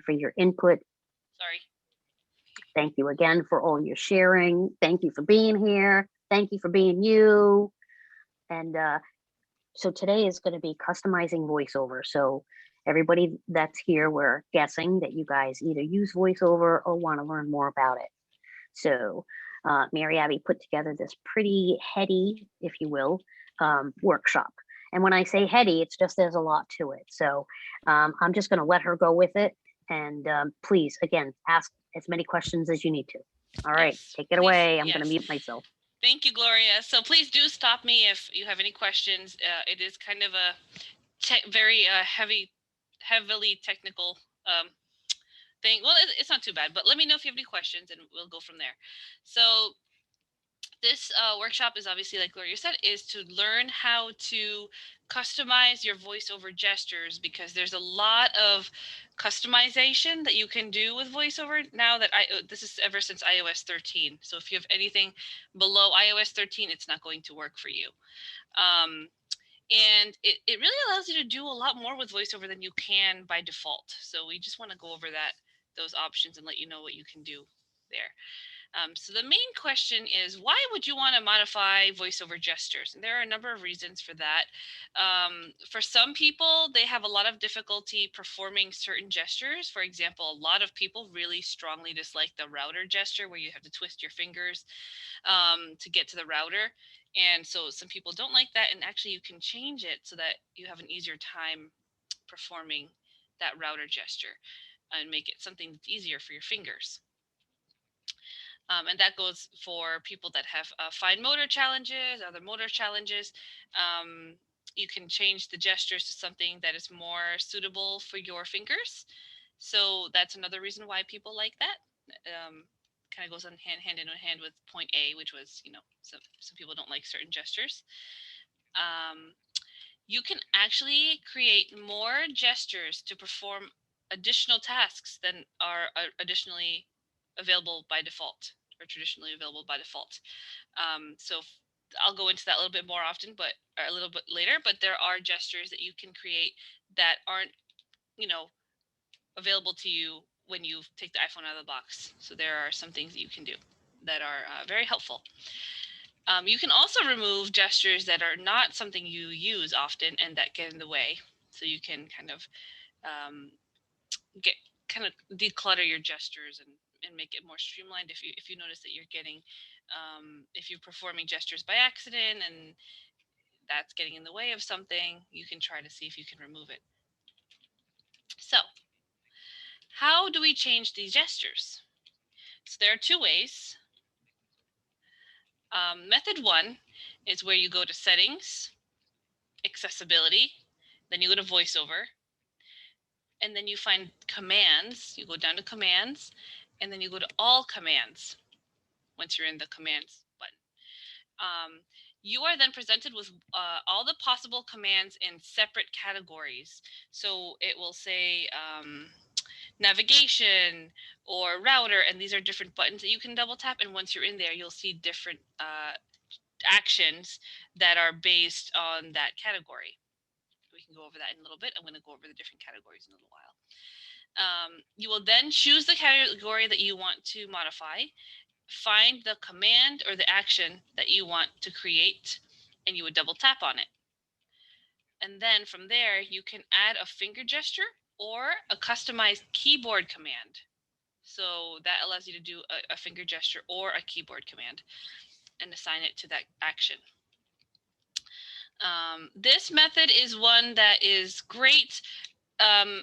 for your input. Sorry. Thank you again for all your sharing. Thank you for being here. Thank you for being you. And so today is going to be customizing VoiceOver. So everybody that's here, we're guessing that you guys either use VoiceOver or want to learn more about it. So Mary Abby put together this pretty heady, if you will, workshop. And when I say heady, it's just there's a lot to it. So I'm just going to let her go with it. And please, again, ask as many questions as you need to. All right, Yes, take it please. away. I'm Yes. going to mute myself. Thank you, Gloria. So please do stop me if you have any questions. It is kind of a very heavily technical thing. Well, it's not too bad, but let me know if you have any questions and we'll go from there. So this workshop is obviously, like Gloria said, is to learn how to customize your voiceover gestures, because there's a lot of customization that you can do with voiceover now that this is ever since iOS 13. So if you have anything below iOS 13, it's not going to work for you. And it really allows you to do a lot more with voiceover than you can by default. So we just want to go over those options and let you know what you can do there. So the main question is, why would you want to modify voiceover gestures? And there are a number of reasons for that. For some people, they have a lot of difficulty performing certain gestures. For example, a lot of people really strongly dislike the router gesture, where you have to twist your fingers to get to the router. And so some people don't like that. And actually, you can change it so that you have an easier time performing that router gesture and make it something that's easier for your fingers. And that goes for people that have fine motor challenges, other motor challenges. You can change the gestures to something that is more suitable for your fingers. So that's another reason why people like that. Kind of goes hand in hand with point A, which was, some people don't like certain gestures. You can actually create more gestures to perform additional tasks than are additionally available by default, or traditionally available by default. So I'll go into that a little bit more often, but a little bit later. But there are gestures that you can create that aren't, available to you when you take the iPhone out of the box. So there are some things that you can do that are very helpful. You can also remove gestures that are not something you use often and that get in the way. So you can kind of declutter your gestures and make it more streamlined. If you notice that you're getting, if you're performing gestures by accident and that's getting in the way of something, you can try to see if you can remove it. So how do we change these gestures? So there are two ways. Method one is where you go to settings, accessibility, then you go to voiceover, and then you find commands. You go down to commands, and then you go to all commands once you're in the commands button. You are then presented with all the possible commands in separate categories. So it will say navigation or router, and these are different buttons that you can double tap. And once you're in there, you'll see different actions that are based on that category. We can go over that in a little bit. I'm going to go over the different categories in a little while. You will then choose the category that you want to modify, find the command or the action that you want to create, and you would double tap on it. And then from there, you can add a finger gesture or a customized keyboard command. So that allows you to do a finger gesture or a keyboard command and assign it to that action. This method is one that is great,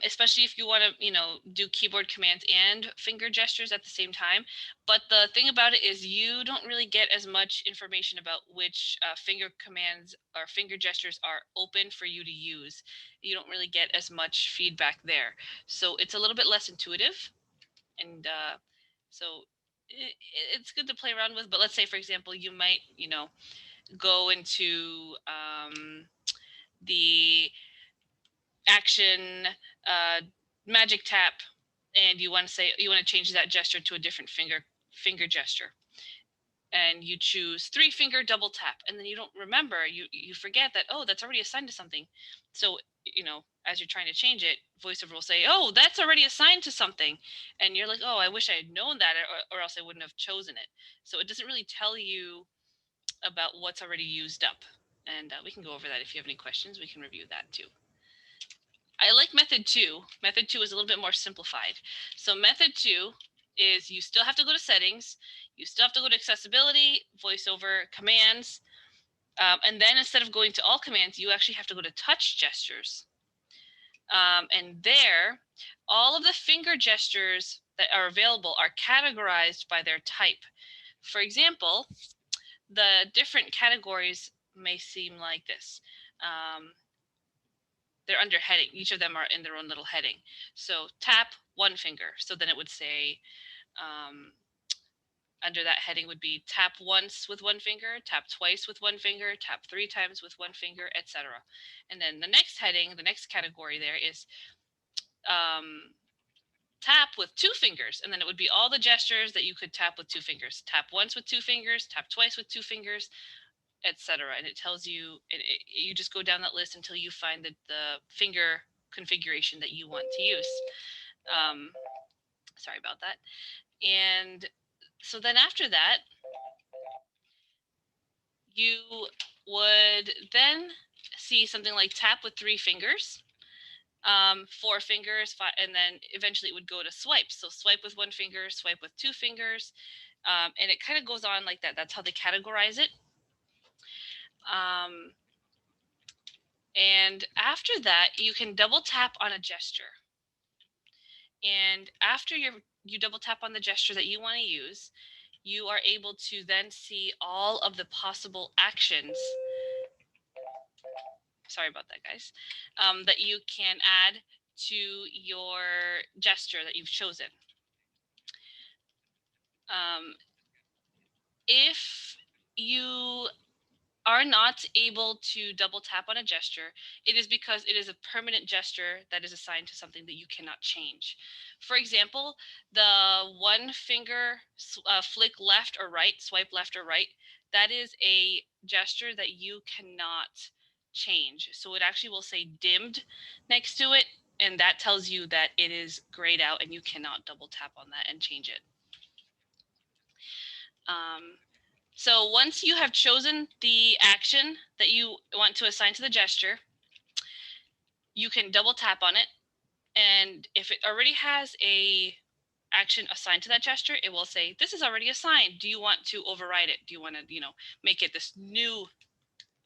especially if you want to, do keyboard commands and finger gestures at the same time. But the thing about it is you don't really get as much information about which finger commands or finger gestures are open for you to use. You don't really get as much feedback there. So it's a little bit less intuitive. And so it's good to play around with. But let's say, for example, you might, go into the action magic tap, and you want to change that gesture to a different finger gesture. and you choose 3-finger double tap, and then you don't remember, you forget that, oh, that's already assigned to something. So, as you're trying to change it, VoiceOver will say, oh, that's already assigned to something, and you're like, oh, I wish I had known that, or else I wouldn't have chosen it. So it doesn't really tell you about what's already used up, and we can go over that. If you have any questions, we can review that too. I like method 2. Method 2 is a little bit more simplified. So method 2 is you still have to go to settings, you still have to go to accessibility, VoiceOver commands, and then instead of going to all commands, you actually have to go to touch gestures. And there, all of the finger gestures that are available are categorized by their type. For example, the different categories may seem like this. They're under heading. Each of them are in their own little heading. So tap 1 finger. So then it would say, under that heading would be tap once with 1 finger, tap twice with 1 finger, tap 3 times with 1 finger, etc. And then the next heading, the next category there is tap with 2 fingers. And then it would be all the gestures that you could tap with 2 fingers. Tap once with 2 fingers, tap twice with 2 fingers, etc. And it tells you, you just go down that list until you find the finger configuration that you want to use. Sorry about that. And so then after that, you would then see something like tap with 3 fingers, 4 fingers, 5, and then eventually it would go to swipe. So swipe with 1 finger, swipe with 2 fingers, and it kind of goes on like that. That's how they categorize it. And after that, you can double tap on a gesture. And after you double tap on the gesture that you want to use, you are able to then see all of the possible actions. Sorry about that, guys. That you can add to your gesture that you've chosen. If you are not able to double tap on a gesture, it is because it is a permanent gesture that is assigned to something that you cannot change. For example, the 1 finger flick left or right, swipe left or right, that is a gesture that you cannot change. So it actually will say dimmed next to it, and that tells you that it is grayed out and you cannot double tap on that and change it. So once you have chosen the action that you want to assign to the gesture, you can double tap on it. And if it already has a action assigned to that gesture, it will say, this is already assigned. Do you want to override it? Do you want to, make it this new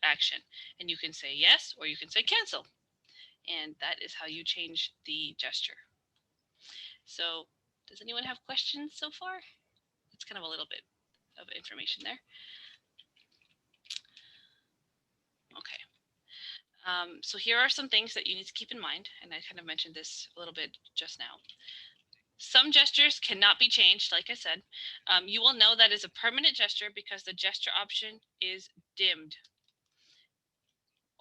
action? And you can say yes, or you can say cancel. And that is how you change the gesture. So does anyone have questions so far? It's kind of a little bit of information there. Okay. So here are some things that you need to keep in mind, and I kind of mentioned this a little bit just now. Some gestures cannot be changed, like I said. You will know that is a permanent gesture because the gesture option is dimmed.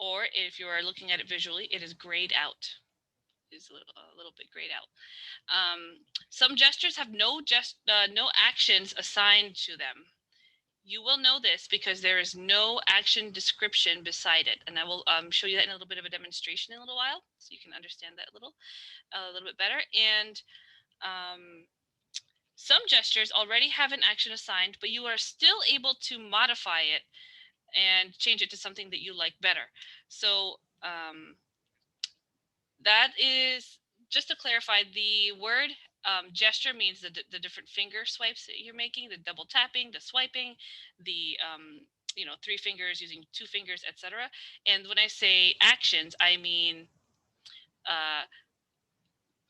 Or if you are looking at it visually, it is grayed out. Is a little bit grayed out. Some gestures have no actions assigned to them. You will know this because there is no action description beside it, and I will show you that in a little bit of a demonstration in a little while, so you can understand that a little bit better. And some gestures already have an action assigned, but you are still able to modify it and change it to something that you like better. So that is, just to clarify, the word gesture means the different finger swipes that you're making, the double tapping, the swiping, the 3 fingers using 2 fingers, etc. And when I say actions, I mean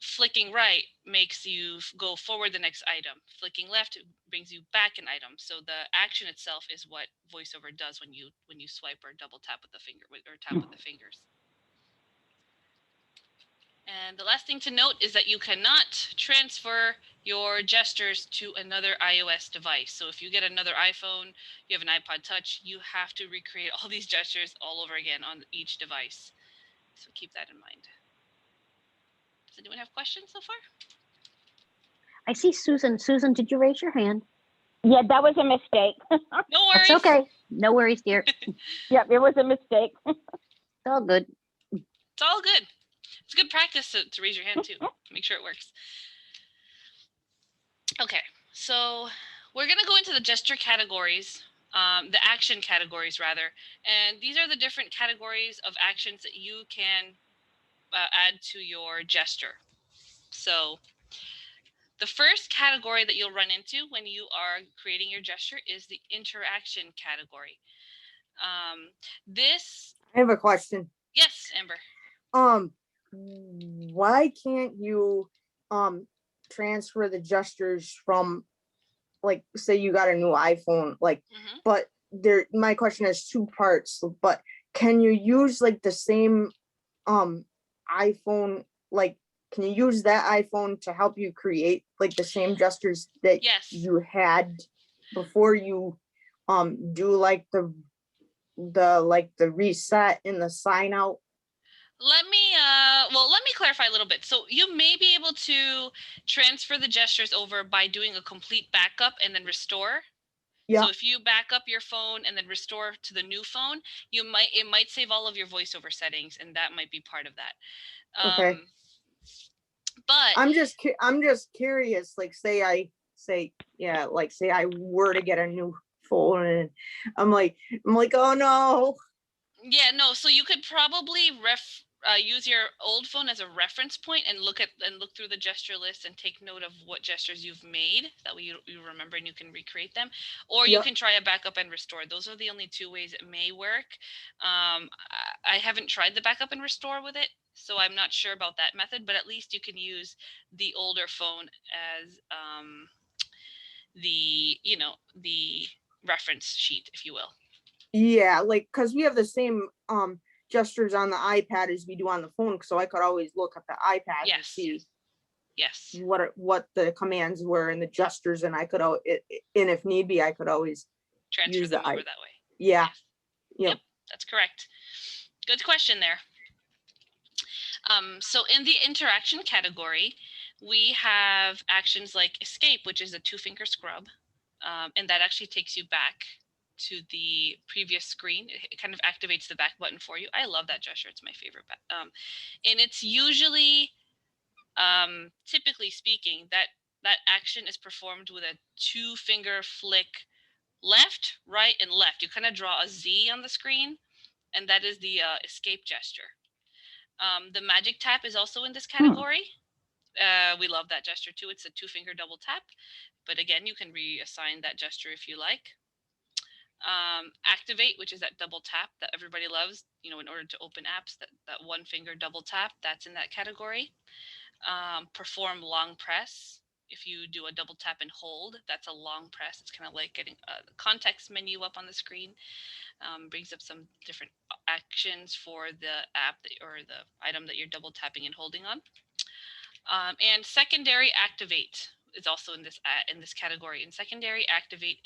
flicking right makes you go forward the next item. Flicking left brings you back an item. So the action itself is what VoiceOver does when you swipe or double tap with the finger or tap with the fingers. And the last thing to note is that you cannot transfer your gestures to another iOS device. So if you get another iPhone, you have an iPod Touch, you have to recreate all these gestures all over again on each device. So keep that in mind. Does anyone have questions so far? I see Susan. Susan, did you raise your hand? Yeah, that was a mistake. No That's worries. okay. No worries, dear. Yep, it was a mistake. It's all good. It's all good. It's good practice to raise your hand too. Make sure it works. Okay, so we're going to go into the gesture categories, the action categories rather, and these are the different categories of actions that you can add to your gesture. So the first category that you'll run into when you are creating your gesture is the interaction category. This, I have a question. yes, Amber. Why can't you transfer the gestures from, like, say you got a new iPhone, like, but my question has two parts, but can you use like the same iPhone, like, can you use that iPhone to help you create like the same gestures that Yes. you had before you do like the reset and the sign out? Let me clarify a little bit. So you may be able to transfer the gestures over by doing a complete backup and then restore. Yeah. So if you back up your phone and then restore to the new phone, it might save all of your VoiceOver settings, and that might be part of that. Okay. But I'm just curious, like, say I were to get a new phone and I'm like, oh no. yeah, no. So you could probably use your old phone as a reference point and look through the gesture list and take note of what gestures you've made. That way you remember and you can recreate them. Or you can try a backup and restore. Those are the only two ways it may work. I haven't tried the backup and restore with it, so I'm not sure about that method. But at least you can use the older phone as the reference sheet, if you will. Yeah, like, because we have the same gestures on the iPad as we do on the phone, so I could always look at the iPad and see what the commands were and the gestures, and I could and if need be I could always transfer use them over that way. Yeah. Yep, that's correct. Good question there. So in the interaction category, we have actions like escape, which is a 2-finger scrub, and that actually takes you back to the previous screen. It kind of activates the back button for you. I love that gesture. It's my favorite. And it's usually, typically speaking, that action is performed with a 2-finger flick left, right, and left. You kind of draw a Z on the screen, and that is the escape gesture. The magic tap is also in this category. We love that gesture too. It's a 2-finger double tap, but again, you can reassign that gesture if you like. Activate, which is that double tap that everybody loves, in order to open apps, that 1-finger double tap, that's in that category. Perform long press. If you do a double tap and hold, that's a long press. It's kind of like getting a context menu up on the screen. Brings up some different actions for the app or the item that you're double tapping and holding on. And secondary activate is also in this category. And secondary activate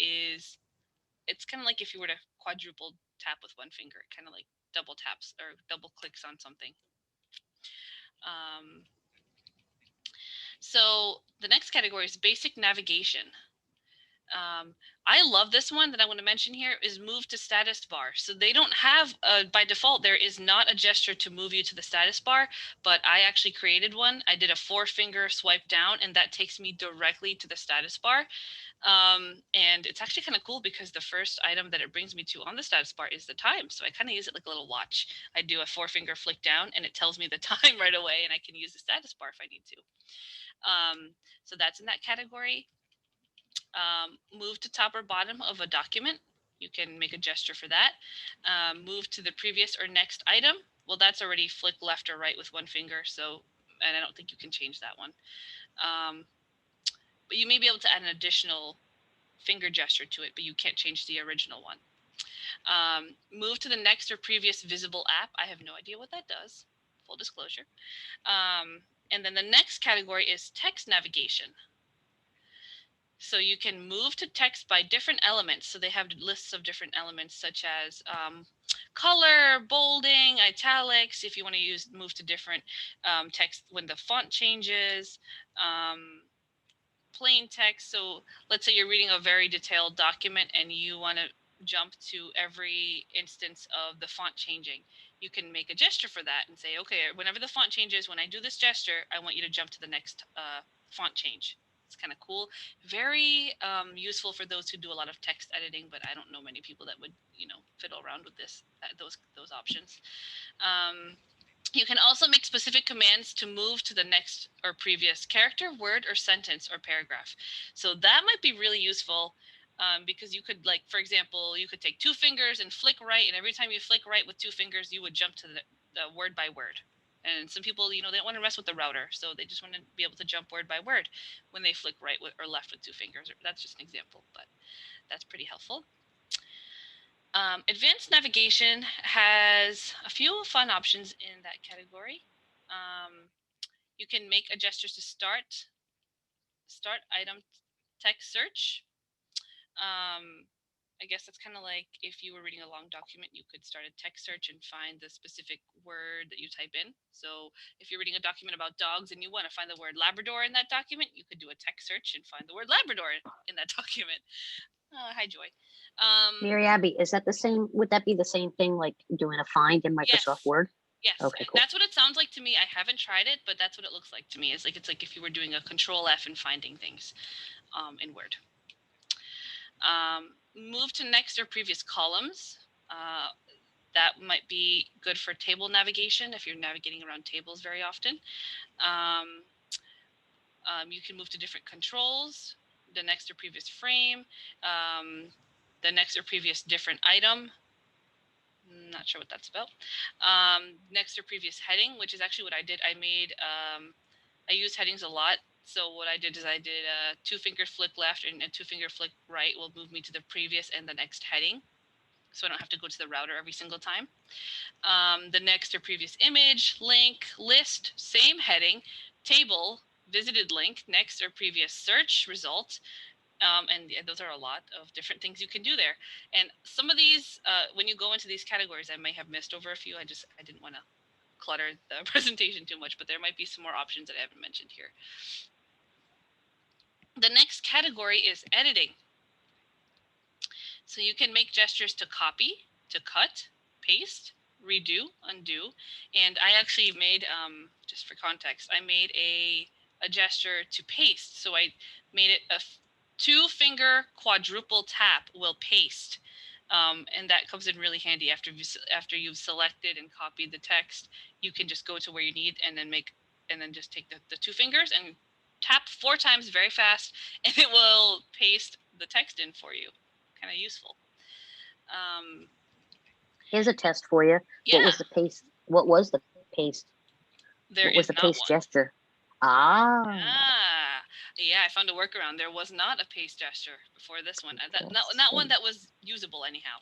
it's kind of like if you were to quadruple tap with 1 finger. It kind of like double taps or double clicks on something. So the next category is basic navigation. I love this one that I want to mention here is move to status bar. So they don't have, by default, there is not a gesture to move you to the status bar, but I actually created one. I did a 4-finger swipe down, and that takes me directly to the status bar. And it's actually kind of cool because the first item that it brings me to on the status bar is the time. So I kind of use it like a little watch. I do a 4-finger flick down and it tells me the time right away, and I can use the status bar if I need to. So that's in that category. Move to top or bottom of a document. You can make a gesture for that. Move to the previous or next item. Well, that's already flick left or right with 1 finger. And I don't think you can change that one. But you may be able to add an additional finger gesture to it, but you can't change the original one. Move to the next or previous visible app. I have no idea what that does. Full disclosure. And then the next category is text navigation. So you can move to text by different elements. So they have lists of different elements such as color, bolding, italics. If you want to move to different text when the font changes, plain text. So let's say you're reading a very detailed document and you want to jump to every instance of the font changing. You can make a gesture for that and say, okay, whenever the font changes, when I do this gesture, I want you to jump to the next font change. It's kind of cool. Very useful for those who do a lot of text editing, but I don't know many people that would, fiddle around with those options. You can also make specific commands to move to the next or previous character, word, or sentence or paragraph. So that might be really useful because you could, like, for example, you could take 2 fingers and flick right, and every time you flick right with 2 fingers, you would jump to the word by word. And some people, they don't want to mess with the router, so they just want to be able to jump word by word when they flick right or left with 2 fingers. That's just an example, but that's pretty helpful. Advanced navigation has a few fun options in that category. You can make gestures to start item text search. I guess that's kind of like if you were reading a long document, you could start a text search and find the specific word that you type in. So if you're reading a document about dogs and you want to find the word Labrador in that document, you could do a text search and find the word Labrador in that document. Hi, Joy. Mary Abby, is that the same? Would that be the same thing like doing a find in Microsoft Word? Yes. Okay, cool. That's what it sounds like to me. I haven't tried it, but that's what it looks like to me. It's like if you were doing a Control F and finding things in Word. Move to next or previous columns. That might be good for table navigation if you're navigating around tables very often. You can move to different controls, the next or previous frame, the next or previous different item. Not sure what that's about. Next or previous heading, which is actually what I did. I use headings a lot. So what I did is I did a 2-finger flick left and a 2-finger flick right will move me to the previous and the next heading. So I don't have to go to the router every single time. The next or previous image, link, list, same heading, table, visited link, next or previous search result. And those are a lot of different things you can do there. And some of these, when you go into these categories, I may have missed over a few. I didn't want to clutter the presentation too much, but there might be some more options that I haven't mentioned here. The next category is editing. So you can make gestures to copy, to cut, paste, redo, undo. And I actually made, just for context, I made a gesture to paste. So I made it a 2-finger quadruple tap will paste. And that comes in really handy after you've selected and copied the text. You can just go to where you need and then just take the 2 fingers and tap 4 times very fast, and it will paste the text in for you. Kind of useful. Here's a test for you. Yeah. What was the paste? What was the paste? What was the paste gesture? Yeah, I found a workaround. There was not a paste gesture before this one. Not one that was usable anyhow.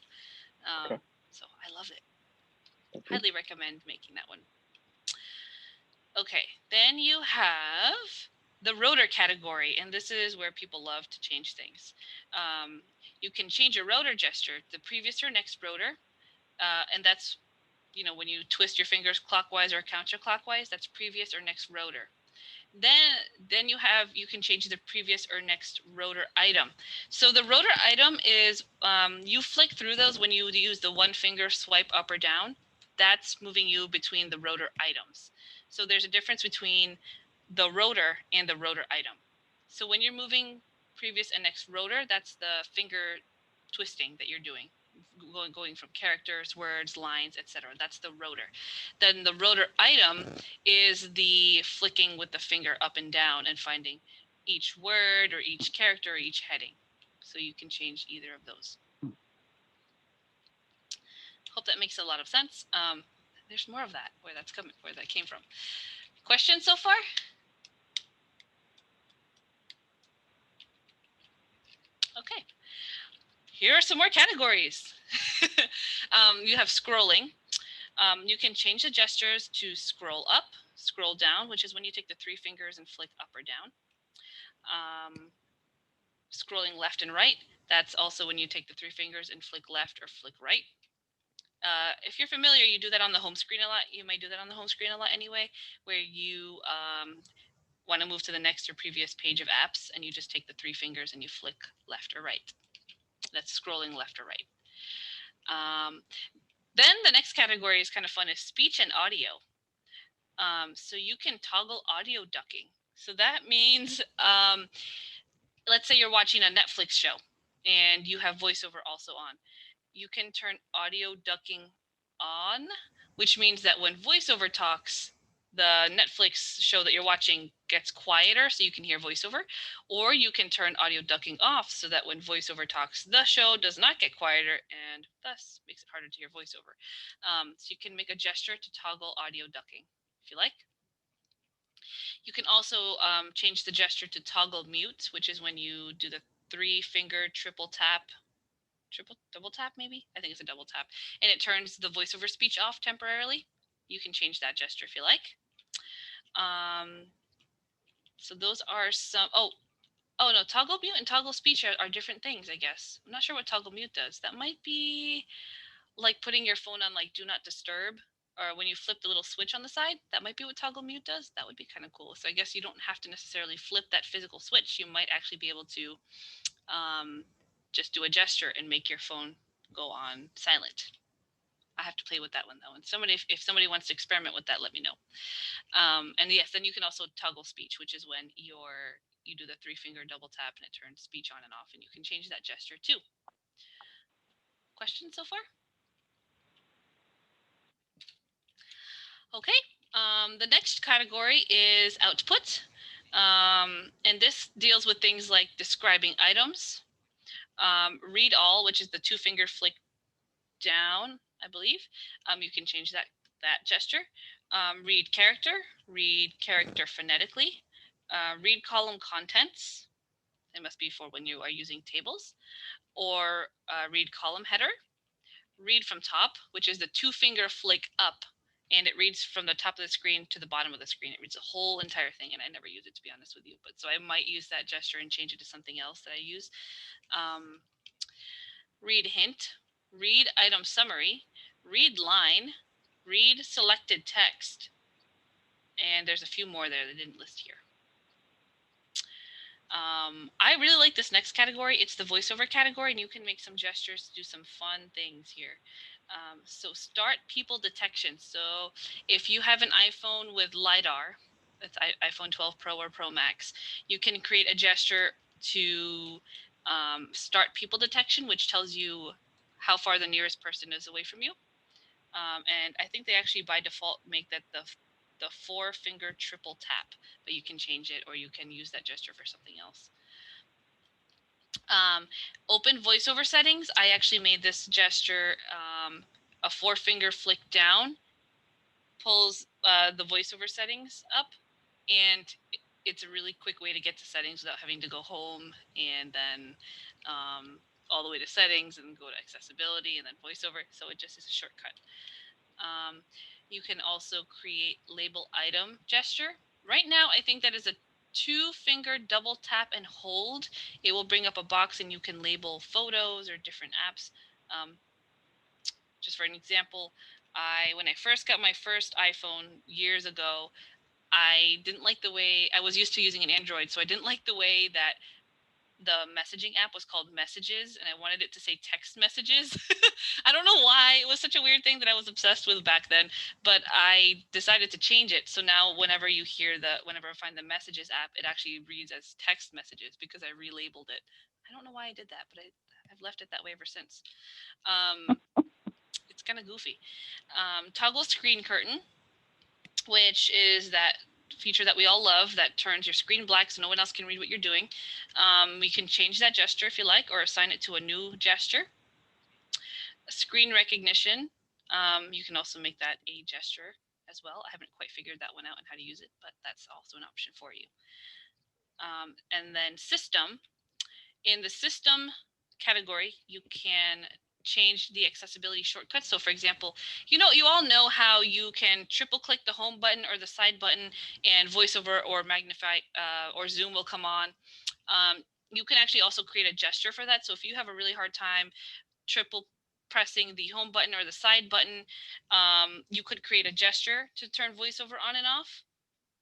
Okay. So I love it. Highly recommend making that one. Okay, then you have the rotor category, and this is where people love to change things. You can change a rotor gesture, the previous or next rotor, and that's, when you twist your fingers clockwise or counterclockwise, that's previous or next rotor. Then you can change the previous or next rotor item. So the rotor item is, you flick through those when you use the 1-finger swipe up or down. That's moving you between the rotor items. So there's a difference between the rotor and the rotor item. So when you're moving previous and next rotor, that's the finger twisting that you're doing. Going from characters, words, lines, etc. That's the rotor. Then the rotor item is the flicking with the finger up and down and finding each word or each character or each heading. So you can change either of those. Hope that makes a lot of sense. There's more of that, where that came from. Questions so far? Okay. Here are some more categories. You have scrolling. You can change the gestures to scroll up, scroll down, which is when you take the 3 fingers and flick up or down. Scrolling left and right, that's also when you take the 3 fingers and flick left or flick right. If you're familiar, you do that on the home screen a lot. You might do that on the home screen a lot anyway, where you, want to move to the next or previous page of apps, and you just take the 3 fingers and you flick left or right. That's scrolling left or right. Then the next category is kind of fun, is speech and audio. So you can toggle audio ducking. So that means, let's say you're watching a Netflix show and you have VoiceOver also on. You can turn audio ducking on, which means that when VoiceOver talks, the Netflix show that you're watching gets quieter so you can hear VoiceOver, or you can turn audio ducking off so that when VoiceOver talks, the show does not get quieter and thus makes it harder to hear VoiceOver. So you can make a gesture to toggle audio ducking if you like. You can also change the gesture to toggle mute, which is when you do the 3-finger double tap maybe? I think it's a double tap. And it turns the VoiceOver speech off temporarily. You can change that gesture if you like. So those are some, oh no, toggle mute and toggle speech are different things, I guess. I'm not sure what toggle mute does. That might be like putting your phone on like do not disturb, or when you flip the little switch on the side, that might be what toggle mute does. That would be kind of cool. So I guess you don't have to necessarily flip that physical switch. You might actually be able to just do a gesture and make your phone go on silent. I have to play with that one though. And if somebody wants to experiment with that, let me know. And yes, then you can also toggle speech, which is when you do the 3-finger double tap and it turns speech on and off, and you can change that gesture too. Questions so far? Okay. The next category is output. And this deals with things like describing items. Read all, which is the 2-finger flick down, I believe. You can change that gesture. Read character phonetically. Read column contents. It must be for when you are using tables. Or read column header. Read from top, which is the 2-finger flick up, and it reads from the top of the screen to the bottom of the screen. It reads the whole entire thing, and I never use it, to be honest with you. But so I might use that gesture and change it to something else that I use. Read hint, read item summary, read line, read selected text. And there's a few more there that I didn't list here. I really like this next category. It's the VoiceOver category, and you can make some gestures to do some fun things here. So start people detection. So if you have an iPhone with LiDAR, that's iPhone 12 Pro or Pro Max, you can create a gesture to start people detection, which tells you how far the nearest person is away from you. And I think they actually by default make that the 4-finger triple tap, but you can change it, or you can use that gesture for something else. Open VoiceOver settings. I actually made this gesture a 4-finger flick down, pulls the VoiceOver settings up, and it's a really quick way to get to settings without having to go home and then all the way to settings and go to accessibility and then VoiceOver. So it just is a shortcut. You can also create label item gesture. Right now, I think that is a 2-finger double tap and hold. It will bring up a box and you can label photos or different apps. Just for an example, when I first got my first iPhone years ago, I didn't like the way, I was used to using an Android, so I didn't like the way that the messaging app was called Messages, and I wanted it to say text messages. I don't know why. It was such a weird thing that I was obsessed with back then, but I decided to change it. So now whenever I find the Messages app, it actually reads as text messages because I relabeled it. I don't know why I did that, but I've left it that way ever since. It's kind of goofy. Toggle screen curtain, which is that feature that we all love that turns your screen black so no one else can read what you're doing. We can change that gesture if you like, or assign it to a new gesture. Screen recognition, you can also make that a gesture as well. I haven't quite figured that one out and how to use it, but that's also an option for you. And then system. In the system category, you can change the accessibility shortcuts. So for example, you all know how you can triple click the home button or the side button and VoiceOver or Magnify or Zoom will come on. You can actually also create a gesture for that. So if you have a really hard time triple pressing the home button or the side button, you could create a gesture to turn VoiceOver on and off.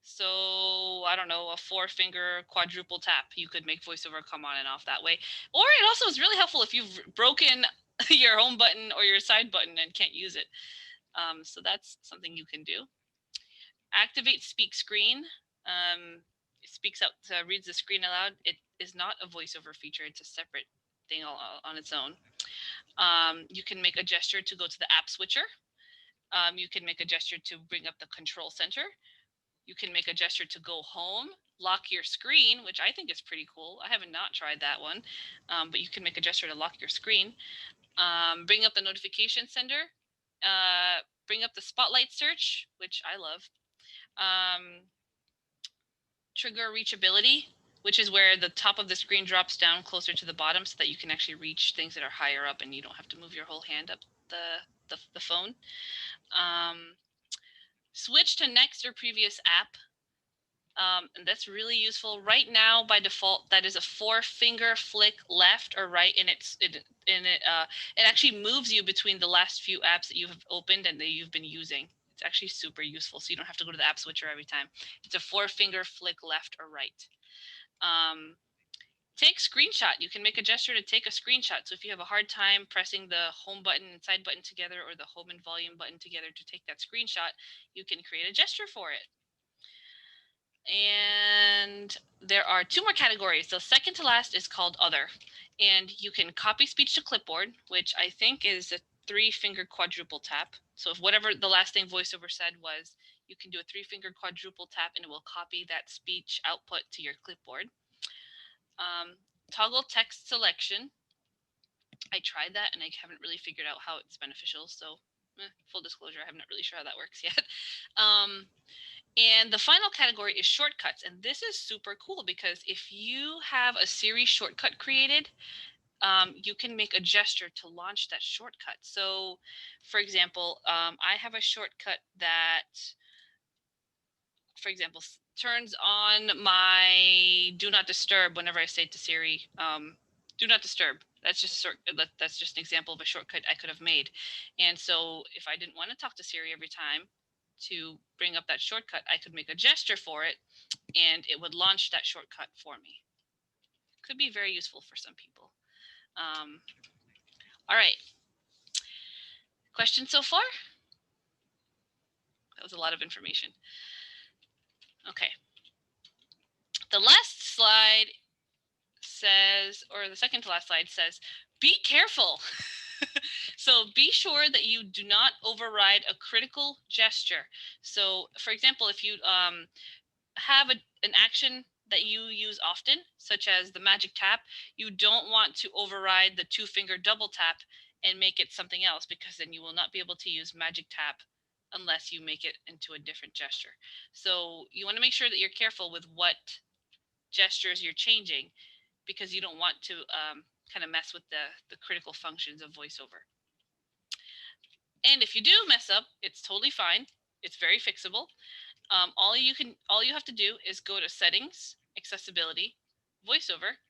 So I don't know, a 4-finger quadruple tap. You could make VoiceOver come on and off that way. Or it also is really helpful if you've broken your home button or your side button and can't use it. So that's something you can do. Activate speak screen. It speaks out, reads the screen aloud. It is not a VoiceOver feature. It's a separate thing all on its own. You can make a gesture to go to the app switcher. You can make a gesture to bring up the control center. You can make a gesture to go home, lock your screen, which I think is pretty cool. I have not tried that one, but you can make a gesture to lock your screen. Bring up the notification center. Bring up the spotlight search, which I love. Trigger reachability, which is where the top of the screen drops down closer to the bottom so that you can actually reach things that are higher up and you don't have to move your whole hand up the phone. Switch to next or previous app. And that's really useful. Right now, by default, that is a 4-finger flick left or right, and it actually moves you between the last few apps that you have opened and that you've been using. It's actually super useful, so you don't have to go to the app switcher every time. It's a 4-finger flick left or right. Take screenshot. You can make a gesture to take a screenshot. So if you have a hard time pressing the home button and side button together or the home and volume button together to take that screenshot, you can create a gesture for it. And there are 2 more categories. The second to last is called Other. And you can copy speech to clipboard, which I think is a 3-finger quadruple tap. So if whatever the last thing VoiceOver said was, you can do a 3-finger quadruple tap and it will copy that speech output to your clipboard. Toggle text selection. I tried that and I haven't really figured out how it's beneficial. So full disclosure, I'm not really sure how that works yet. And the final category is shortcuts. And this is super cool because if you have a Siri shortcut created, you can make a gesture to launch that shortcut. So, for example, I have a shortcut that, for example, turns on my do not disturb whenever I say to Siri, do not disturb. That's just an example of a shortcut I could have made. And so if I didn't want to talk to Siri every time to bring up that shortcut, I could make a gesture for it and it would launch that shortcut for me. Could be very useful for some people. All right. Questions so far? That was a lot of information. Okay. The last slide says, or the second to last slide says, be careful. So be sure that you do not override a critical gesture. So for example, if you have an action that you use often, such as the magic tap, you don't want to override the 2-finger double tap and make it something else, because then you will not be able to use magic tap unless you make it into a different gesture. So you want to make sure that you're careful with what gestures you're changing, because you don't want to kind of mess with the critical functions of VoiceOver. And if you do mess up, it's totally fine. It's very fixable. All you have to do is go to Settings, Accessibility, VoiceOver,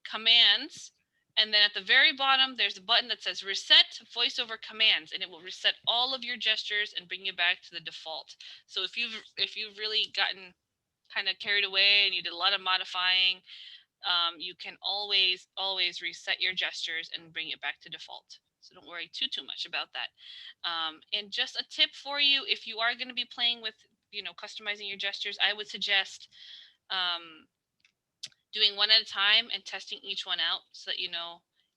Commands, and then at the very bottom, there's a button that says Reset VoiceOver Commands, and it will reset all of your gestures and bring you back to the default. So if you've really gotten kind of carried away and you did a lot of modifying, you can always reset your gestures and bring it back to default. So don't worry too much about that. And just a tip for you, if you are going to be playing with, customizing your gestures, I would suggest doing one at a time and testing each one out, so that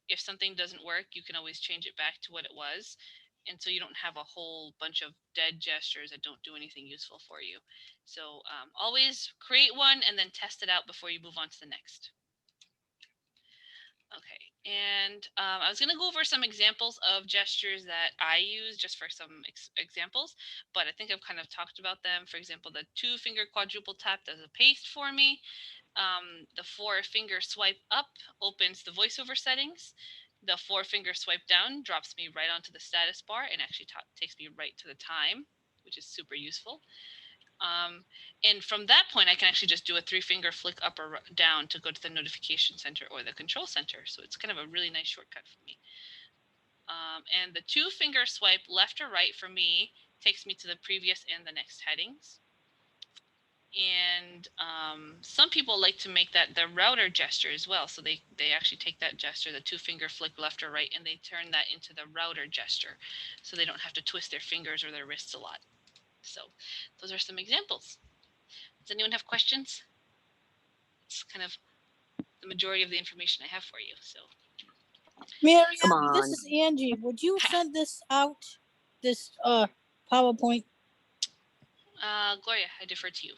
if something doesn't work, you can always change it back to what it was. And so you don't have a whole bunch of dead gestures that don't do anything useful for you. So always create one and then test it out before you move on to the next. Okay, and I was going to go over some examples of gestures that I use, just for some examples, but I think I've kind of talked about them. For example, the 2-finger quadruple tap does a paste for me. The 4-finger swipe up opens the VoiceOver settings. The 4-finger swipe down drops me right onto the status bar and actually takes me right to the time, which is super useful. And from that point, I can actually just do a 3-finger flick up or down to go to the notification center or the control center. So it's kind of a really nice shortcut for me. And the 2-finger swipe left or right for me takes me to the previous and the next headings. And some people like to make that the router gesture as well. So they actually take that gesture, the 2-finger flick left or right, and they turn that into the router gesture. So they don't have to twist their fingers or their wrists a lot. So those are some examples. Does anyone have questions? It's kind of the majority of the information I have for you. So, Miriam, this is Angie. Would you send this out, this PowerPoint? Gloria, I defer to you.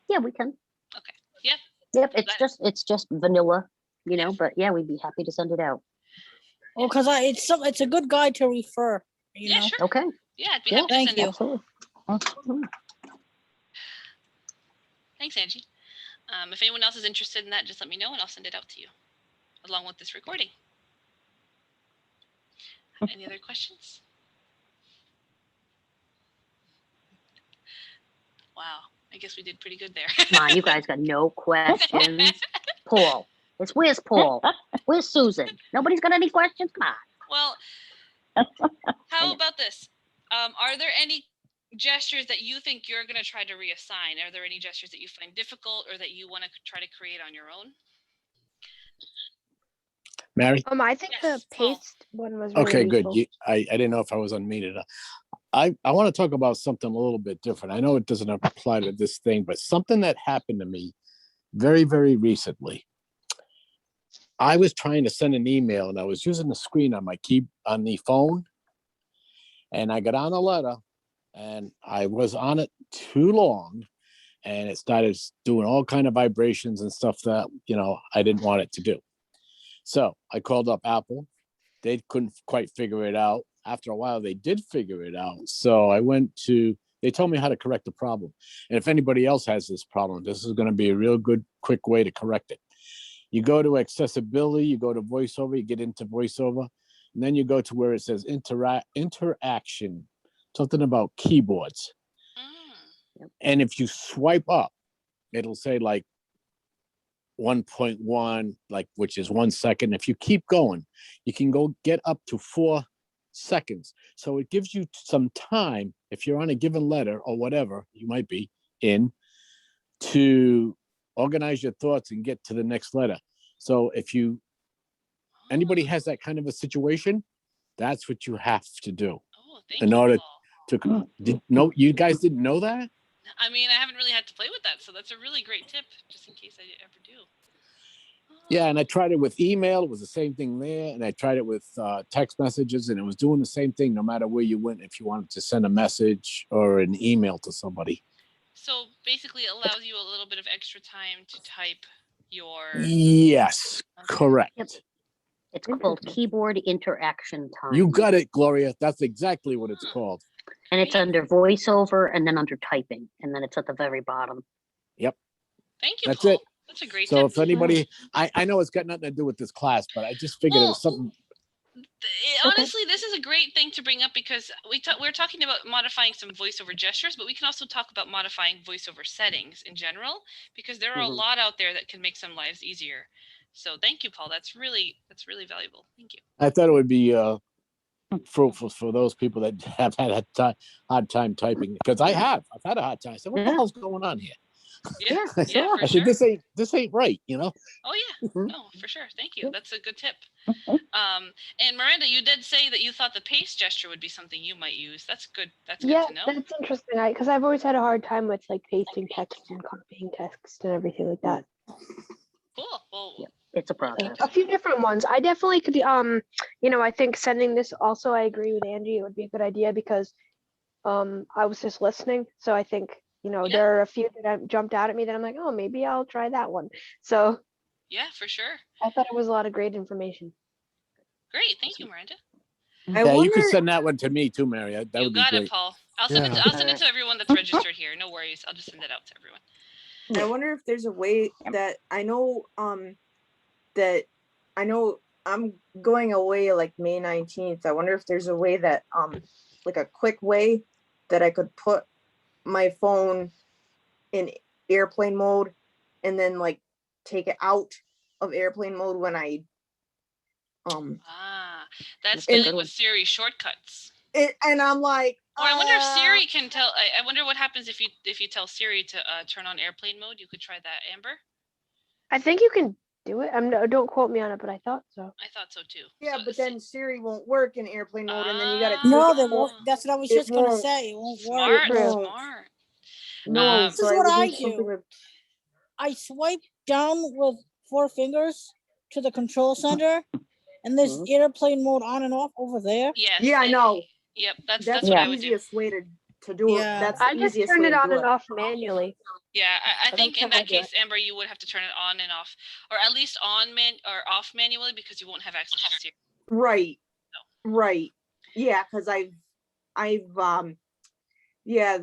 Yeah, we can. Okay. Yep. Yep. It's just vanilla, you know. But yeah, we'd be happy to send it out. Well, because it's a good guide to refer. You know? Sure. Okay. Yeah, I'd be happy to thank send you. it. Absolutely. Thanks, Angie. If anyone else is interested in that, just let me know and I'll send it out to you along with this recording. Any other questions? Wow, I guess we did pretty good there. Come on, you guys got no questions. Paul, where's Paul? Where's Susan? Nobody's got any questions? Come on. Well, how about this? Are there any gestures that you think you're going to try to reassign? Are there any gestures that you find difficult or that you want to try to create on your own? Mary? I think Yes, the paste one was really Okay, useful. good. I didn't know if I was unmuted. I want to talk about something a little bit different. I know it doesn't apply to this thing, but something that happened to me very, very recently. I was trying to send an email and I was using the screen on on the phone, and I got on a letter and I was on it too long and it started doing all kind of vibrations and stuff that, I didn't want it to do. So I called up Apple. They couldn't quite figure it out. After a while, they did figure it out. So they told me how to correct the problem. And if anybody else has this problem, this is going to be a real good, quick way to correct it. You go to accessibility, you go to VoiceOver, you get into VoiceOver, and then you go to where it says interaction, something about keyboards. And if you swipe up, it'll say like 1.1, which is 1 second. If you keep going, you can go get up to 4 seconds. So it gives you some time, if you're on a given letter or whatever you might be in, to organize your thoughts and get to the next letter. So if anybody has that kind of a situation, that's what you have to do. In order to you guys didn't know that? I mean, I haven't really had to play with that, so that's a really great tip, just in case I ever do. Yeah, and I tried it with email. It was the same thing there. And I tried it with text messages, and it was doing the same thing no matter where you went if you wanted to send a message or an email to somebody. So basically it allows you a little bit of extra time to type your... Yes, correct. Yep. It's called keyboard interaction time. You got it, Gloria. That's exactly what it's called. And it's under VoiceOver and then under typing. And then it's at the very bottom. Yep. Thank you, That's Paul. it. That's a great So tip. if anybody, I know it's got nothing to do with this class, but I just figured it was something. Honestly, this is a great thing to bring up because we're talking about modifying some voiceover gestures, but we can also talk about modifying voiceover settings in general, because there are a lot out there that can make some lives easier. So thank you, Paul. That's really valuable. Thank you. I thought it would be fruitful for those people that have had a hard time typing, because I've had a hard time. I said, what the hell's going on here? Yeah, for I sure. said, this ain't right, Oh yeah, no, for sure. Thank you. That's a good tip. And Miranda, you did say that you thought the paste gesture would be something you might use. That's good. That's good to know. That's interesting. Because I've always had a hard time with pasting text and copying text and everything like that. Cool. Well, it's a process. A few different ones. I definitely could. I think sending this. Also, I agree with Angie. It would be a good idea because, I was just listening. So I think. There are a few that jumped out at me that I'm like, oh, maybe I'll try that one. So yeah, for sure. I thought it was a lot of great information. Great, thank you, Miranda. You could send that one to me too, Mary. That would be great. You got it, Paul. I'll send it to everyone that's registered here. No worries. I'll just send it out to everyone. I wonder if there's a way that I know I'm going away like May 19th. I wonder if there's a way that like a quick way that I could put my phone in airplane mode and then like take it out of airplane mode when I that's dealing with Siri shortcuts. And I'm like, Or I wonder if Siri can tell. I wonder what happens if you tell Siri to turn on airplane mode. You could try that, Amber. I think you can do it. Don't quote me on it, but I thought so. I thought so too. Yeah, So, but then Siri won't work in airplane mode, and then you gotta. No, they won't. That's what I was It just gonna won't. say. It won't smart, work. It won't. smart. No, This so is I what would I need something do. with. I swipe down with 4 fingers to the control center, and there's airplane mode on and off over there. Yes. Yeah, I know. Yep, that's That's what the I would do. easiest way to do it. Yeah. That's I the just easiest turned way it to on do and it. off manually. Yeah, I think that's in how I that do case, Amber, you would have to turn it on and off, or at least on or off manually, because you won't have access to Siri. Right. Right. Yeah, because yeah,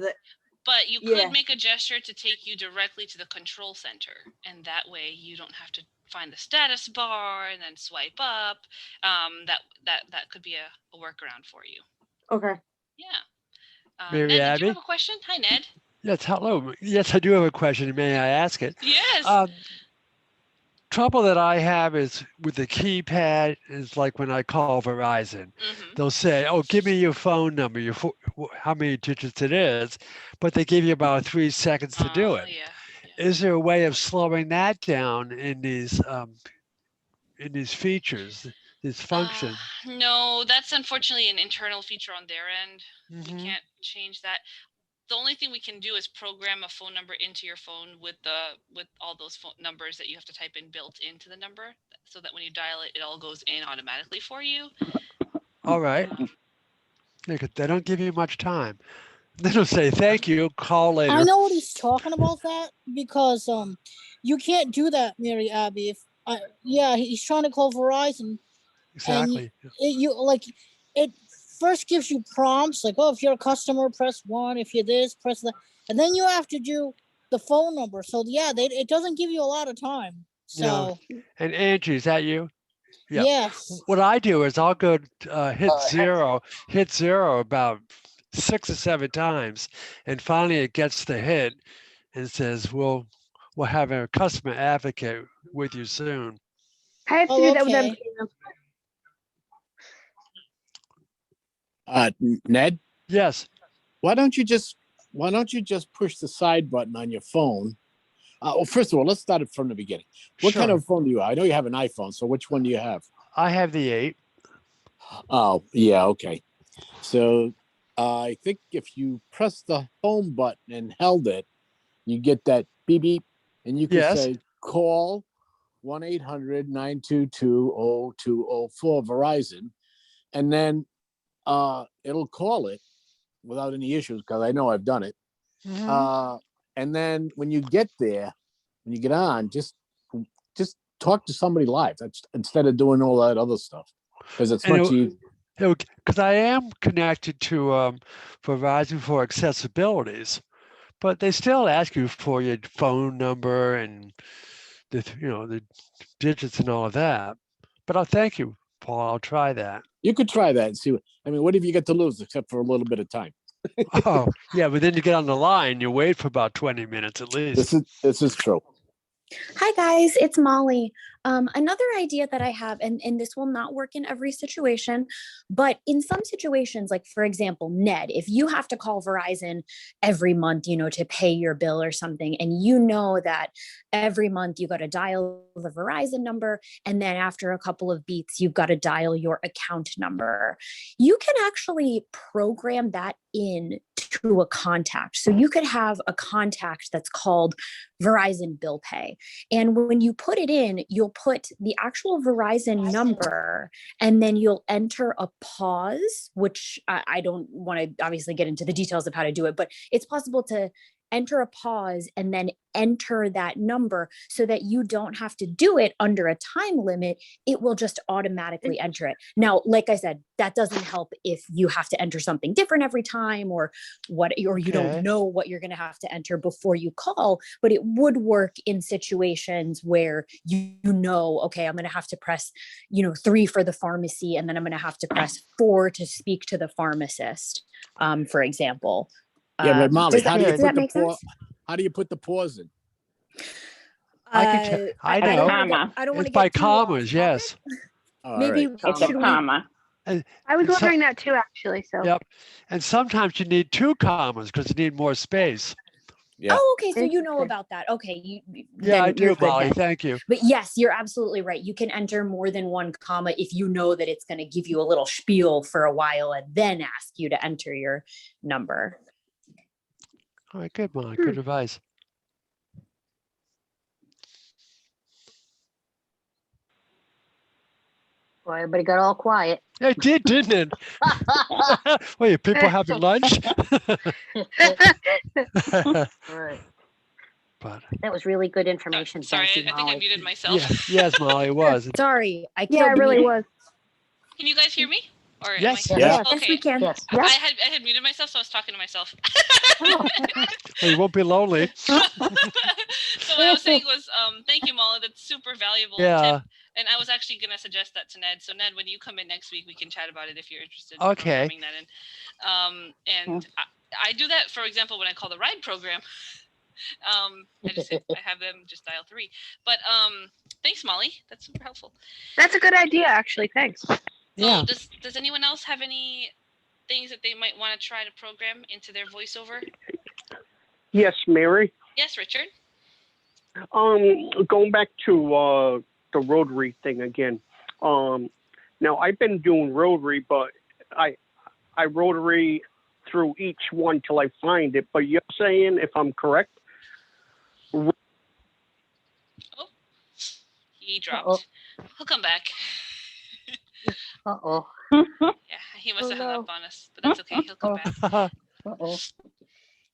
But you could make a gesture to take you directly to the control center, and that way you don't have to find the status bar and then swipe up. That could be a workaround for you. Okay. Yeah. Mary Ned, did Abby? you have a question? Hi, Ned. Yes, hello. Yes, I do have a question. May I ask it? Yes. Trouble that I have is with the keypad is like when I call Verizon. They'll say, "Oh, give me your phone number, how many digits it is," but they give you about 3 seconds to do it. Yeah. Is there a way of slowing that down in these features, this function? No, that's unfortunately an internal feature on their end. We can't change that. The only thing we can do is program a phone number into your phone with all those phone numbers that you have to type in built into the number, so that when you dial it, it all goes in automatically for you. All right. Yeah, 'cause they don't give you much time. They don't say thank you, call later. I know what he's talking about that because you can't do that, Mary Abby. He's trying to call Verizon. Exactly. And it first gives you prompts like, oh, if you're a customer, press 1. If you're this, press that, and then you have to do the phone number. So it doesn't give you a lot of time. So. Yeah. And Angie, is that you? Yeah. Yes. What I do is I'll go hit zero about 6 or 7 times, and finally it gets the hit and says, we'll have a customer advocate with you soon. I have to do that with them. Ned? Yes. Why don't you just push the side button on your phone? Well, first of all, let's start it from the beginning. What kind of phone do you have? I know you have an iPhone, so which one do you have? I have the 8. Oh, yeah, okay. So I think if you press the home button and held it, you get that beep beep, and you can say call 1-800-922-0204 Verizon, and then it'll call it without any issues, because I know I've done it. And then when you get there, when you get on, just talk to somebody live. That's instead of doing all that other stuff, because it's much easier. Because I am connected to Verizon for accessibilities, but they still ask you for your phone number and the digits and all of that. But I'll thank you, Paul. I'll try that. You could try that and see. What have you got to lose except for a little bit of time? Oh, yeah, but then you get on the line, you wait for about 20 minutes at least. This is true. Hi guys, it's Molly. Another idea that I have, and this will not work in every situation, but in some situations, like for example, Ned, if you have to call Verizon every month, to pay your bill or something, and you know that every month you got to dial the Verizon number, and then after a couple of beats, you've got to dial your account number. You can actually program that in to a contact. So you could have a contact that's called Verizon Bill Pay. And when you put it in, you'll put the actual Verizon number, and then you'll enter a pause, which I don't want to obviously get into the details of how to do it, but it's possible to enter a pause and then enter that number so that you don't have to do it under a time limit. It will just automatically enter it. Now, like I said, that doesn't help if you have to enter something different every time or you don't know what you're going to have to enter before you call, but it would work in situations where okay, I'm going to have to press, 3 for the pharmacy, and then I'm going to have to press 4 to speak to the pharmacist, for example. Yeah, but Molly, does that make sense? How do you put the pause in? I know. I don't want to it's by get too commas, off yes. Maybe right. It's a comma. And, I was and so- wondering that too, actually. So. Yep. And sometimes you need 2 commas because you need more space. Yeah. Oh, okay. So you know Interesting. about that. Okay. Yeah, then I you're do, good Molly. then. Thank you. But yes, you're absolutely right. You can enter more than 1 comma if you know that it's going to give you a little spiel for a while and then ask you to enter your number. All right, good, Molly. Good advice. Well, everybody got all quiet. It did, didn't it? Wait, people having lunch? Right. But That was really good information. Sorry, Thank you, I think I Molly. muted myself. yes, Molly, it was. Sorry, I Yeah, it killed the really mute. was. Can you guys hear me? Or Yes. Am I... Yeah. Yes, we can. Yes. Yeah. I had muted myself, so I was talking to myself. Oh. Well, you won't be lonely. So what I was saying was, thank you, Molly. That's super valuable Yeah. tip. And I was actually going to suggest that to Ned. So Ned, when you come in next week, we can chat about it if you're interested in Okay. programming that in. And I do that, for example, when I call the ride program. I have them just dial 3. But thanks, Molly. That's super helpful. That's a good idea, actually. Thanks. Yeah. So does anyone else have any things that they might want to try to program into their voiceover? Yes, Mary. Yes, Richard. Going back to the rotary thing again. Now I've been doing rotary, but I rotary through each one till I find it. But you're saying, if I'm correct, He dropped. Uh-oh. He'll come back. Uh-oh. Yeah, he must have hung no. up on us, but that's okay. He'll come back. Uh-oh.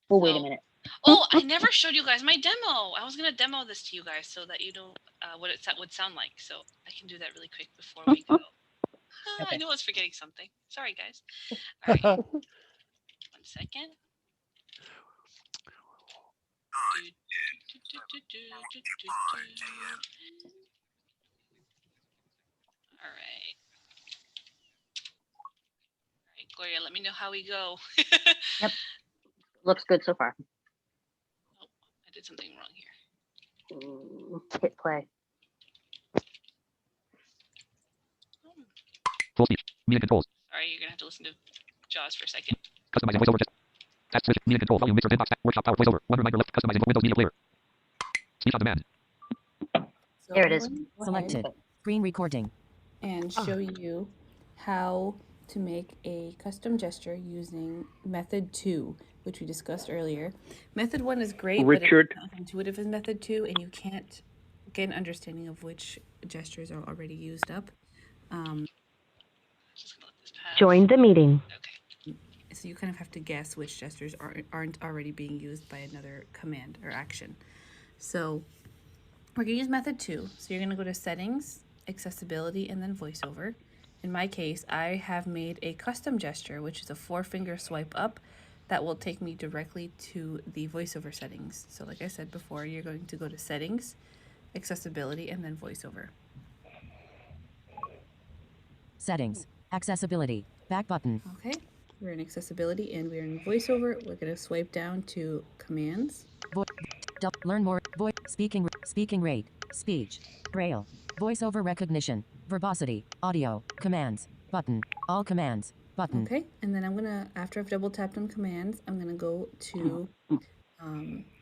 Well, wait a So- minute. Oh, I never showed you guys my demo. I was gonna demo this to you guys so that you know what it would sound like. So I can do that really quick before we go. I Okay. knew I was forgetting something. Sorry, guys. All right. 1 second. All right. All right, Gloria, let me know how we go. Looks good so far. I did something wrong here. Hit play. Full speech. Media controls. All right, you're gonna have to listen to Jaws for a second. Customizing voiceover. Task switch. Media control. Volume mixer. Inbox. Workshop power. Voiceover. One reminder left. Customizing Windows Media Player. Speech on demand. So There it I'm is. going to go Selected. ahead Screen recording. and show you how to make a custom gesture using method 2, which we discussed earlier. Method 1 is great, Richard. but it's not intuitive as method 2, and you can't get an understanding of which gestures are already used up. Just gonna let this pass. Join the meeting. Okay. So you kind of have to guess which gestures aren't already being used by another command or action. So we're going to use method 2. So you're going to go to settings, accessibility, and then voiceover. In my case, I have made a custom gesture, which is a 4-finger swipe up that will take me directly to the voiceover settings. So like I said before, you're going to go to settings, accessibility, and then voiceover. Settings. Accessibility. Back button. Okay, we're in accessibility and we're in voiceover. We're going to swipe down to commands. Learn more. Voice. Speaking rate. Speech. Braille. Voiceover recognition. Verbosity. Audio. Commands. Button. All commands. Button. Okay, and then I'm gonna, after I've double tapped on commands, I'm gonna go to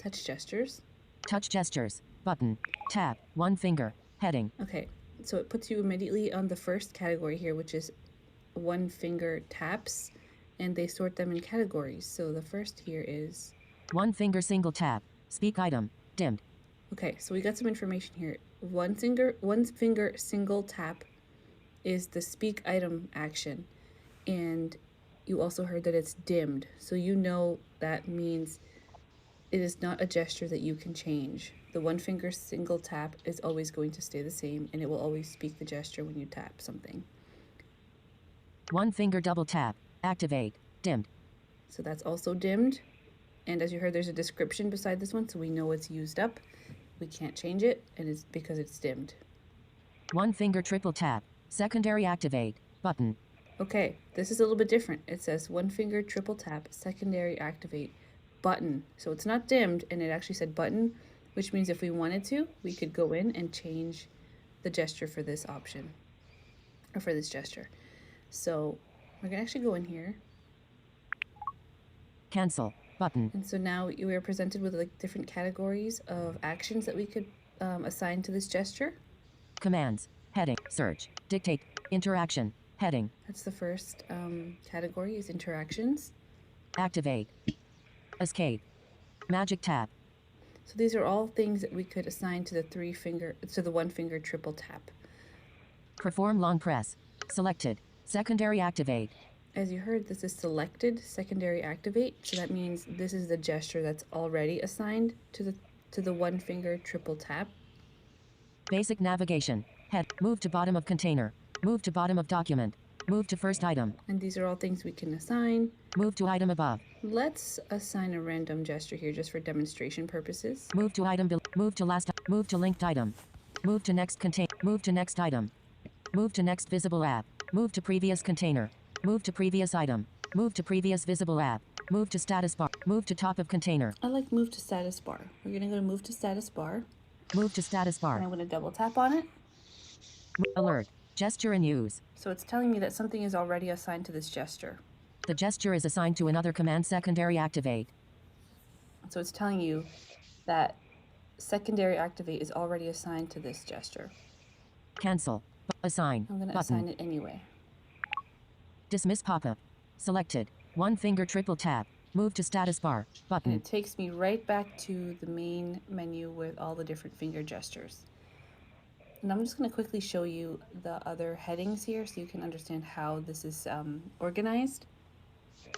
touch gestures. Touch gestures. Button. Tap. 1 finger. Heading. Okay, so it puts you immediately on the first category here, which is 1-finger taps, and they sort them in categories. So the first here is 1 finger single tap. Speak item. Dimmed. okay. So we got some information here. 1 finger single tap is the speak item action, and you also heard that it's dimmed. So you know that means it is not a gesture that you can change. The 1 finger single tap is always going to stay the same, and it will always speak the gesture when you tap something. 1 finger double tap. Activate. Dimmed. So that's also dimmed. And as you heard, there's a description beside this one, so we know it's used up. We can't change it, and it's because it's dimmed. 1 finger triple tap. Secondary activate. Button. Okay, this is a little bit different. It says 1 finger triple tap, secondary activate, button. So it's not dimmed, and it actually said button, which means if we wanted to, we could go in and change the gesture for this option, or for this gesture. So we're gonna actually go in here. Cancel button. And so now we are presented with like different categories of actions that we could assign to this gesture. Commands, heading, search, dictate, interaction, heading. That's the first category is interactions. Activate, escape, magic tap. So these are all things that we could assign to the one finger triple tap. Perform long press, selected, secondary activate. As you heard, this is selected secondary activate. So that means this is the gesture that's already assigned to the one finger triple tap. Basic navigation, head, move to bottom of container, move to bottom of document, move to first item. And these are all things we can assign. Move to item above. Let's assign a random gesture here just for demonstration purposes. Move to item, move to last, move to linked item. Move to next contain, move to next item. Move to next visible app. Move to previous container. Move to previous item. Move to previous visible app. Move to status bar. Move to top of container. I like move to status bar. We're gonna go to move to status bar. Move to status bar. And I'm gonna double tap on it. Alert. Gesture in use. So it's telling me that something is already assigned to this gesture. The gesture is assigned to another command secondary activate. So it's telling you that secondary activate is already assigned to this gesture. Cancel. Assign. I'm gonna button. assign it anyway. Dismiss pop-up. Selected. One finger triple tap. Move to status bar. Button. And it takes me right back to the main menu with all the different finger gestures. And I'm just going to quickly show you the other headings here so you can understand how this is organized.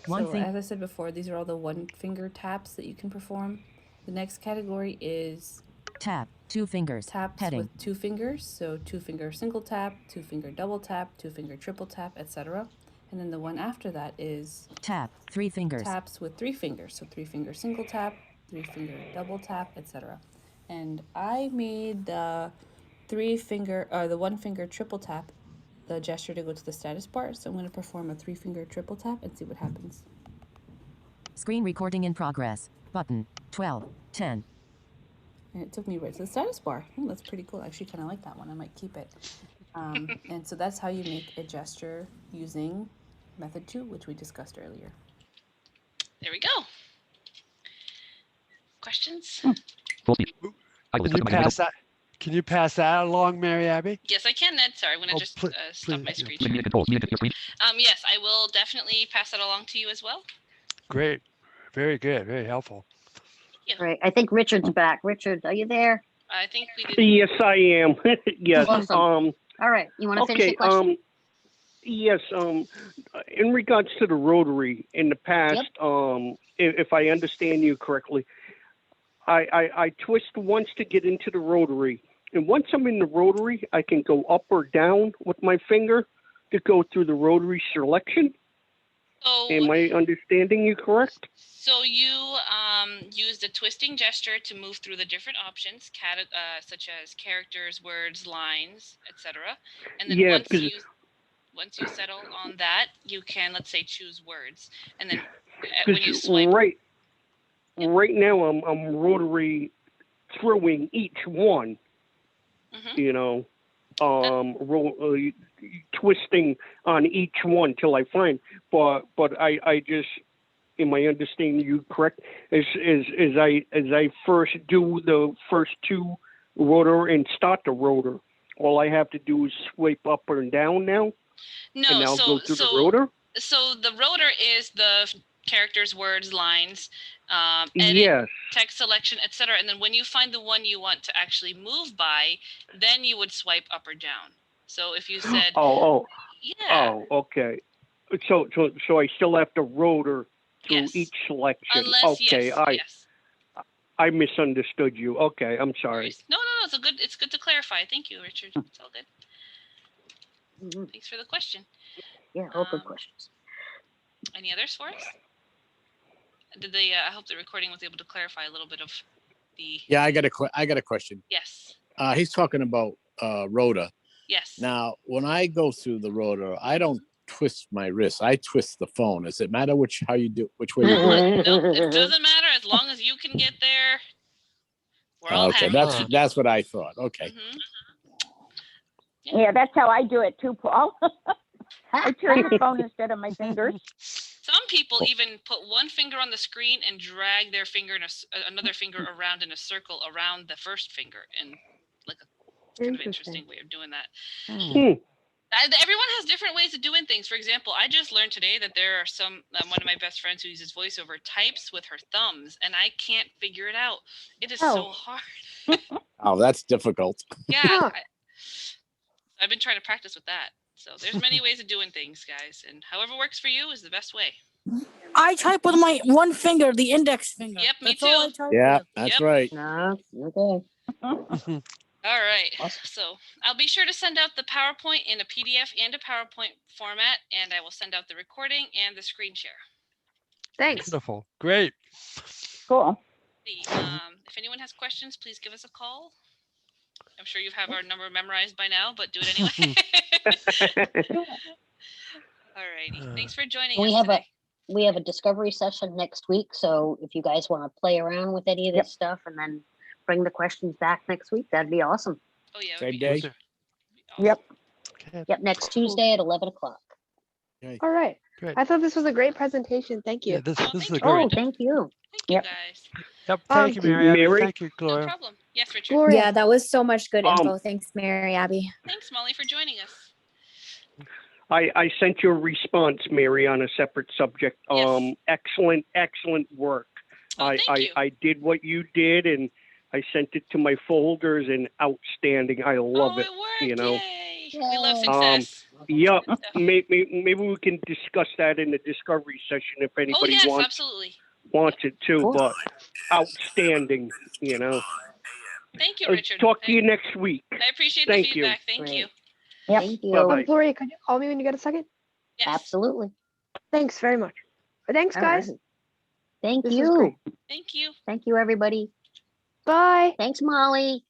As I said before, these are all the one finger taps that you can perform. The next category is tap, two fingers, taps heading. with two fingers. So two finger single tap, two finger double tap, two finger triple tap, etc. And then the one after that is tap, three fingers. Taps with three fingers. So three finger single tap, three finger double tap, etc. And I made the the one finger triple tap, the gesture to go to the status bar. So I'm going to perform a three finger triple tap and see what happens. Screen recording in progress. Button 12, 10. And it took me right to the status bar. Oh, that's pretty cool. I actually kind of like that one. I might keep it. And so that's how you make a gesture using method 2, which we discussed earlier. There we go. Questions? Can you pass that along, Mary Abby? Yes, I can, Ned. Sorry, I'm going to stop my screen share. Yes, I will definitely pass that along to you as well. Great. Very good. Very helpful. Great. I think Richard's back. Richard, are you there? I think we did. Yes, I am. Yes. Awesome. All right. You want to finish the question? Yes. In regards to the rotary in the past, if I understand you correctly, I twist once to get into the rotary. And once I'm in the rotary, I can go up or down with my finger to go through the rotary selection. So, am I understanding you correct? So you use the twisting gesture to move through the different options, such as characters, words, lines, etc. And then once you settle on that, you can, let's say, choose words. And then when you swipe... Right now, I'm rotary throwing each one, you know, twisting on each one till I find. But I just, am I understanding you correct? As I first do the first two rotor and start the rotor, all I have to do is swipe up and down now. No, and I'll go through the rotor. So the rotor is the characters, words, lines, edit, text selection, etc. And then when you find the one you want to actually move by, then you would swipe up or down. So if you said, okay. So I still have to rotor through each selection. I misunderstood you. Okay, I'm sorry. No, it's good to clarify. Thank you, Richard. It's all good. Thanks for the question. Yeah, all good questions. Any others for us? I hope the recording was able to clarify a little bit of the... Yeah, I got a question. Yes. He's talking about rotor. Yes. Now, when I go through the rotor, I don't twist my wrist. I twist the phone. Does it matter which way you do it? No, it doesn't matter as long as you can get there. We're all happy. That's what I thought. Okay. Yeah, that's how I do it too, Paul. I turn the phone instead of my fingers. Some people even put one finger on the screen and drag their finger in another finger around in a circle around the first finger, and like a kind of interesting way of doing that. Everyone has different ways of doing things. For example, I just learned today that there are some one of my best friends who uses VoiceOver types with her thumbs, and I can't figure it out. It is so hard. Oh, that's difficult. Yeah, I've been trying to practice with that. So there's many ways of doing things, guys, and however works for you is the best way. I type with my one finger, the index finger. Yep, me That's too. all I type Yeah, with. that's right. No, okay. All right. So I'll be sure to send out the PowerPoint in a PDF and a PowerPoint format, and I will send out the recording and the screen share. Thanks. Wonderful. Great. Cool. If anyone has questions, please give us a call. I'm sure you have our number memorized by now, but do it anyway. All righty. Thanks for joining us today. We have a discovery session next week, so if you guys want to play around with any of this stuff and then bring the questions back next week, that'd be awesome. Oh yeah. Same day. Awesome. Yep. Yep, next Tuesday at 11 o'clock. Okay. All right. Great. I thought this was a great presentation. Thank you. Yeah, this is thank great. Oh, thank you. Thank you, guys. Yep. Thank you, Mary. Mary? Thank you, No Gloria. problem. Yes, Richard. Gloria. Yeah, that was so much good info. Thanks, Mary Abby. Thanks, Molly, for joining us. I sent you a response, Mary, on a separate subject. Yes. Excellent work. Oh, thank you. I did what you did, and I sent it to my folders, and outstanding. I love it. It worked. You know. Yay. We love success. Yep. Maybe we can discuss that in the discovery session if anybody absolutely. wants it too. Cool. But outstanding. You know. Thank you, Richard. Talk to you next week. I appreciate the Thank you. feedback. Thank you. Yep. Thank you. Bye-bye. Gloria, could you call me when you get a second? Yes. Absolutely. Thanks very much. Thanks, All guys. right. Thank This was you. great. Thank you. Thank you, everybody. Bye. Thanks, Molly.